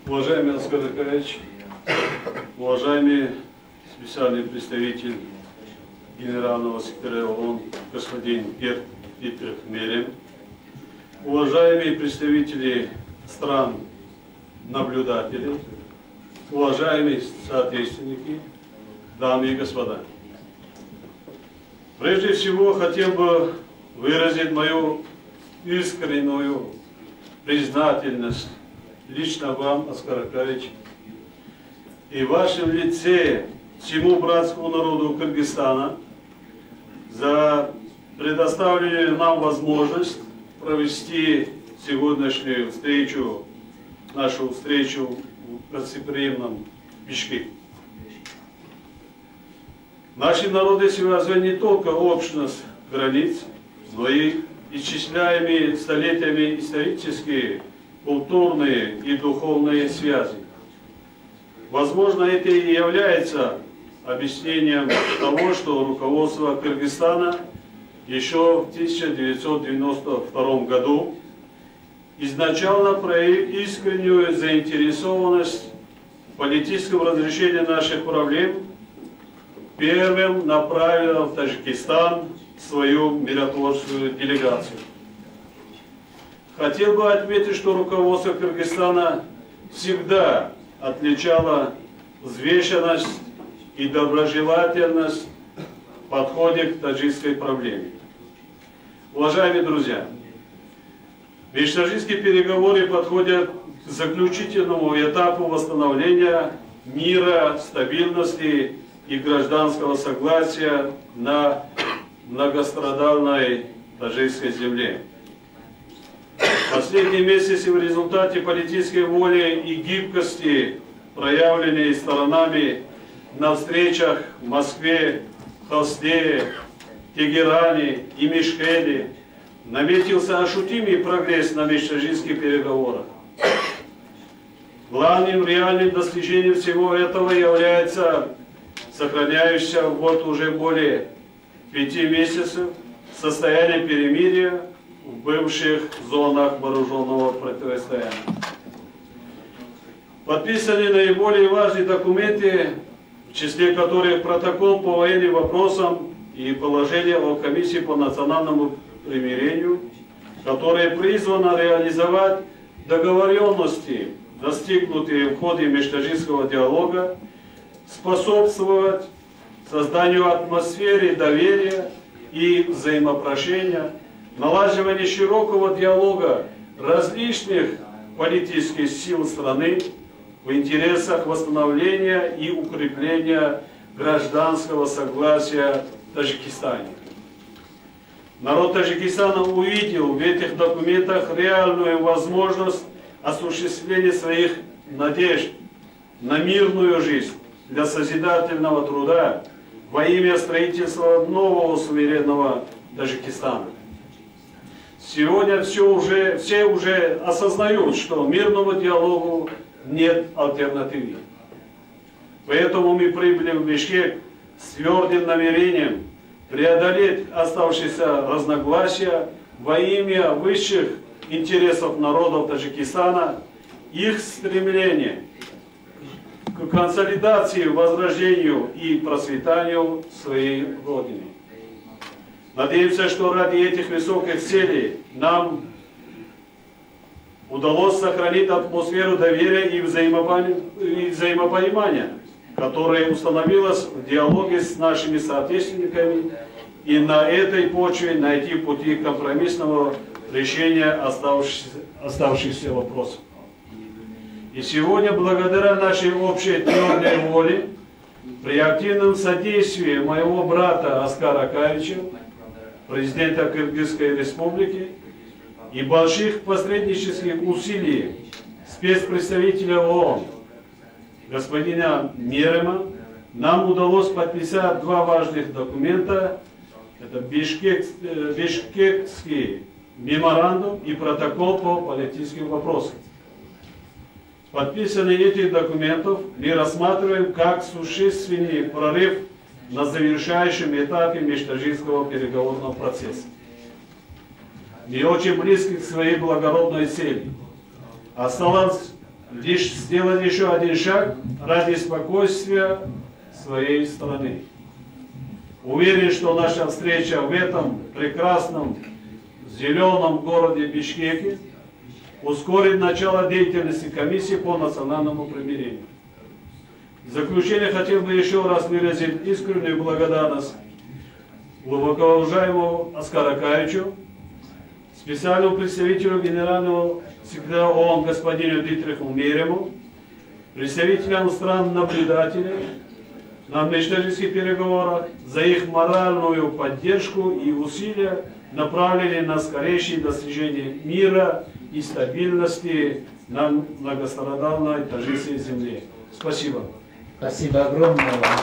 Уважаемый Аскар Акаевич, уважаемый специальный представитель Генерального секретаря ООН господин Герт Дитрих Мерем, уважаемые представители стран-наблюдателей, уважаемые соотечественники, дамы и господа. Прежде всего хотел бы выразить мою искреннюю признательность лично вам, Аскар Акаевич, и в вашем лице всему братскому народу Кыргызстана за предоставленную нам возможность провести сегодняшнюю встречу, нашу встречу в гостеприимном Бишкеке. Наши народы связывают не только общность границ, но и исчисляемые столетиями исторические, культурные и духовные связи. Возможно, это и является объяснением того, что руководство Кыргызстана еще в 1992 году изначально проявило искреннюю заинтересованность в политическом разрешении наших проблем, первым направило в Таджикистан свою миротворческую делегацию. Хотел бы отметить, что руководство Кыргызстана всегда отличало взвешенность и доброжелательность в подходе к таджикской проблеме. Уважаемые друзья, межтаджикские переговоры подходят к заключительному этапу восстановления мира, стабильности и гражданского согласия на многострадальной таджикской земле. В последние месяцы в результате политической воли и гибкости, проявленной сторонами на встречах в Москве, Холсте, Тегеране и Мешхеде, наметился ощутимый прогресс на межтаджикских переговорах. Главным реальным достижением всего этого является сохраняющееся вот уже более 5 месяцев состояние перемирия в бывших зонах вооруженного противостояния. Подписаны наиболее важные документы, в числе которых протокол по военным вопросам и положение о комиссии по национальному примирению, которое призвано реализовать договоренности, достигнутые в ходе межтаджикского диалога, способствовать созданию атмосферы доверия и взаимопрошения, налаживанию широкого диалога различных политических сил страны в интересах восстановления и укрепления гражданского согласия в Таджикистане. Народ Таджикистана увидел в этих документах реальную возможность осуществления своих надежд на мирную жизнь для созидательного труда во имя строительства нового суверенного Таджикистана. Сегодня все уже осознают, что мирному диалогу нет альтернативы. Поэтому мы прибыли в Бишкек с твердым намерением преодолеть оставшиеся разногласия во имя высших интересов народов Таджикистана, их стремление к консолидации, возрождению и процветанию своей Родины. Надеемся, что ради этих высоких целей нам удалось сохранить атмосферу доверия и взаимопонимания, которая установилась в диалоге с нашими соотечественниками, и на этой почве найти пути компромиссного решения оставшихся вопросов. И сегодня, благодаря нашей общей твердой воле, при активном содействии моего брата Аскара Акаевича, президента Кыргызской республики, и больших посреднических усилий спецпредставителя ООН господина Мерема, нам удалось подписать два важных документа. Это Бишкекский меморандум и протокол по политическим вопросам. Подписанные этих документов мы рассматриваем как существенный прорыв на завершающем этапе межтаджикского переговорного процесса. Мы очень близки к своей благородной цели. Осталось лишь сделать еще один шаг ради спокойствия своей страны. Уверен, что наша встреча в этом прекрасном зеленом городе Бишкеке ускорит начало деятельности комиссии по национальному примирению. В заключение хотел бы еще раз выразить искреннюю благодарность глубоко уважаемому Аскару Акаевичу, специальному представителю Генерального секретаря ООН господину Дитриху Мерему, представителям стран-наблюдателей на межтаджикских переговорах за их моральную поддержку и усилия, направленные на скорейшее достижение мира и стабильности на многострадальной таджикской земле. Спасибо. Спасибо огромное вам.